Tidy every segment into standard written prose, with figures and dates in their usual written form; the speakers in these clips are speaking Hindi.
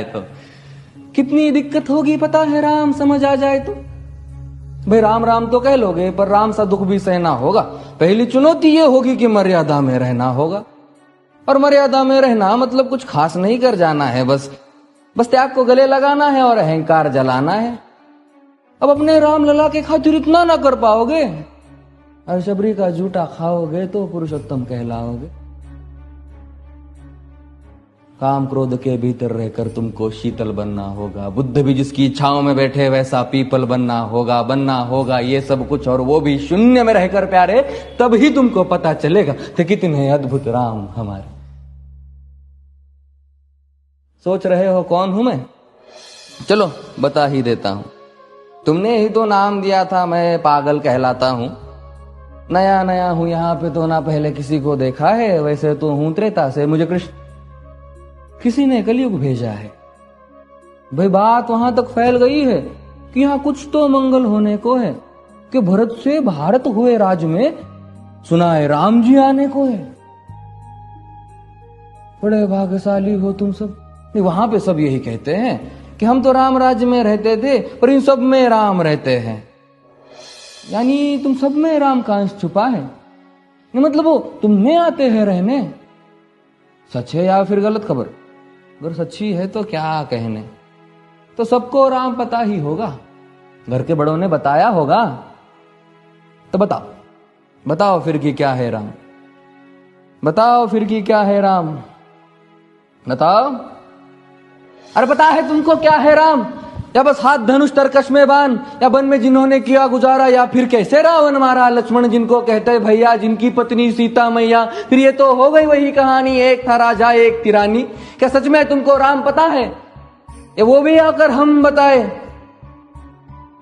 तो कितनी दिक्कत होगी पता है राम समझ आ जाए तो। भाई राम राम तो कह लोगे पर राम सा दुख भी सहना होगा। पहली चुनौती ये होगी कि मर्यादा में रहना होगा, और मर्यादा में रहना मतलब कुछ खास नहीं कर जाना है, बस त्याग को गले लगाना है और अहंकार जलाना है। अब अपने राम लला के खातिर इतना ना कर पाओगे और शबरी का जूठा खाओगे तो पुरुषोत्तम कहलाओगे। काम क्रोध के भीतर रहकर तुमको शीतल बनना होगा। बुद्ध भी जिसकी इच्छाओं में बैठे वैसा पीपल बनना होगा ये सब कुछ, और वो भी शून्य में रहकर प्यारे। तभी तुमको पता चलेगा कि कितने अद्भुत राम हमारे। सोच रहे हो कौन हूं मैं? चलो बता ही देता हूं। तुमने ही तो नाम दिया था मैं पागल कहलाता हूं। नया नया हूं यहाँ पे तो ना पहले किसी को देखा है। वैसे तो हूं त्रेता से, मुझे कृष्ण किसी ने कलयुग भेजा है। भाई बात वहां तक फैल गई है कि यहाँ कुछ तो मंगल होने को है कि भरत से भारत हुए राज में सुना है राम जी आने को है। बड़े भाग्यशाली हो तुम सब। वहां पे सब यही कहते हैं कि हम तो राम राज्य में रहते थे पर इन सब में राम रहते हैं, यानी तुम सब में राम का अंश छुपा है। मतलब वो तुम में आते हैं रहने। सच है या फिर गलत खबर? अगर सच्ची है तो क्या कहने, तो सबको राम पता ही होगा, घर के बड़ों ने बताया होगा। तो बताओ फिर कि क्या है राम? बताओ फिर कि क्या है राम? बताओ। अरे पता है तुमको क्या है राम? या बस हाथ धनुष तरकश में बांध, या वन में जिन्होंने किया गुजारा, या फिर कैसे रावण मारा लक्ष्मण जिनको कहते भैया, जिनकी पत्नी सीता मैया। फिर ये तो हो गई वही कहानी, एक था राजा एक थी रानी। क्या सच में तुमको राम पता है? ये वो भी आकर हम बताए।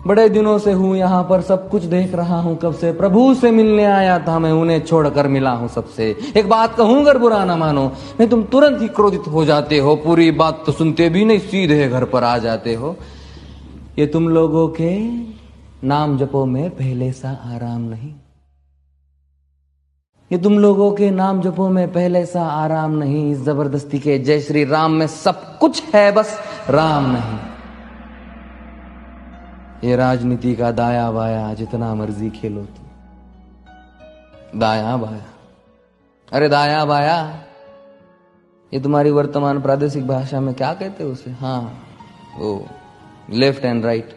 बड़े दिनों से हूं यहाँ पर, सब कुछ देख रहा हूं कब से। प्रभु से मिलने आया था मैं, उन्हें छोड़कर मिला हूं सबसे। एक बात कहूं अगर बुरा ना मानो, नहीं तुम तुरंत ही क्रोधित हो जाते हो। पूरी बात तो सुनते भी नहीं, सीधे घर पर आ जाते हो। ये तुम लोगों के नाम जपो में पहले सा आराम नहीं। ये तुम लोगों के नाम जपो में पहले सा आराम नहीं। इस जबरदस्ती के जय श्री राम में सब कुछ है, बस राम नहीं। ये राजनीति का दाया बाया जितना मर्जी खेलो तुम। दाया बाया, अरे दाया बाया ये तुम्हारी वर्तमान प्रादेशिक भाषा में क्या कहते हो उसे? हाँ वो लेफ्ट एंड राइट।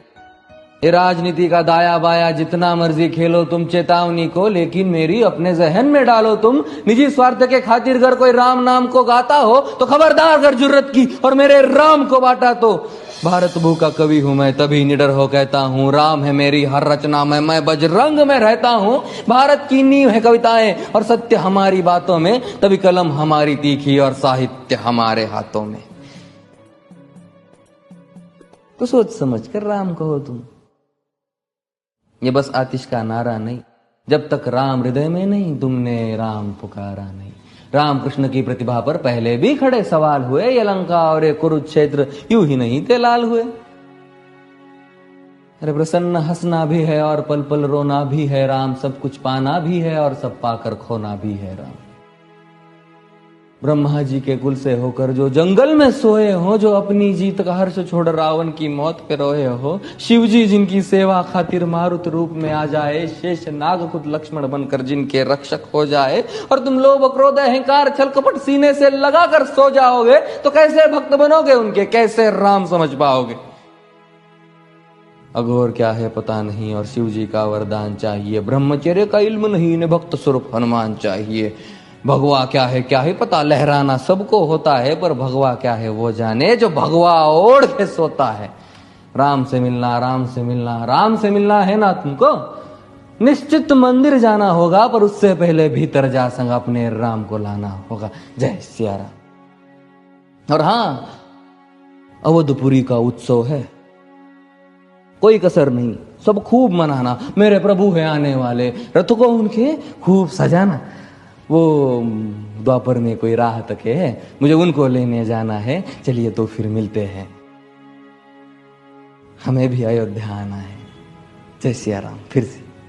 ये राजनीति का दाया बाया जितना मर्जी खेलो तुम चेतावनी को, लेकिन मेरी अपने जहन में डालो तुम। निजी स्वार्थ के खातिर अगर कोई राम नाम को गाता हो तो खबरदार अगर जरूरत की और मेरे राम को बांटा तो। भारत भू का कवि हूं मैं, तभी निडर हो कहता हूं राम है मेरी हर रचना में, मैं बजरंग में रहता हूं। भारत की नींव है कविताएं और सत्य हमारी बातों में, तभी कलम हमारी तीखी और साहित्य हमारे हाथों में। तो सोच समझ कर राम कहो तुम। ये बस आतिश का नारा नहीं, जब तक राम हृदय में नहीं तुमने राम पुकारा नहीं। राम कृष्ण की प्रतिभा पर पहले भी खड़े सवाल हुए। ये लंका और ये कुरुक्षेत्र यूं ही नहीं थे लाल हुए। अरे प्रसन्न हंसना भी है और पल पल रोना भी है राम, सब कुछ पाना भी है और सब पाकर खोना भी है राम। ब्रह्मा जी के कुल से होकर जो जंगल में सोए हो, जो अपनी जीत का हर्ष छोड़ रावण की मौत पे रोए हो। शिव जी जिनकी सेवा खातिर मारुत रूप में आ जाए, शेष नाग खुद लक्ष्मण बनकर जिनके रक्षक हो जाए। और तुम लोभ क्रोध अहंकार छल कपट सीने से लगाकर सो जाओगे तो कैसे भक्त बनोगे उनके, कैसे राम समझ पाओगे? अघोर क्या है पता नहीं और शिव जी का वरदान चाहिए। ब्रह्मचर्य का इल्म नहीं, इन्हें भक्त स्वरूप हनुमान चाहिए। भगवा क्या है पता, लहराना सबको होता है पर भगवा क्या है वो जाने जो भगवा ओढ़ के सोता है। राम से मिलना, राम से मिलना, राम से मिलना है ना तुमको? निश्चित मंदिर जाना होगा पर उससे पहले भीतर जा संग अपने राम को लाना होगा। जय सिया राम। और हाँ, अवधपुरी का उत्सव है, कोई कसर नहीं, सब खूब मनाना। मेरे प्रभु है आने वाले, रथ को उनके खूब सजाना। वो द्वापर में कोई राह तके है, मुझे उनको लेने जाना है। चलिए तो फिर मिलते हैं, हमें भी अयोध्या आना है। जय सिया राम। फिर से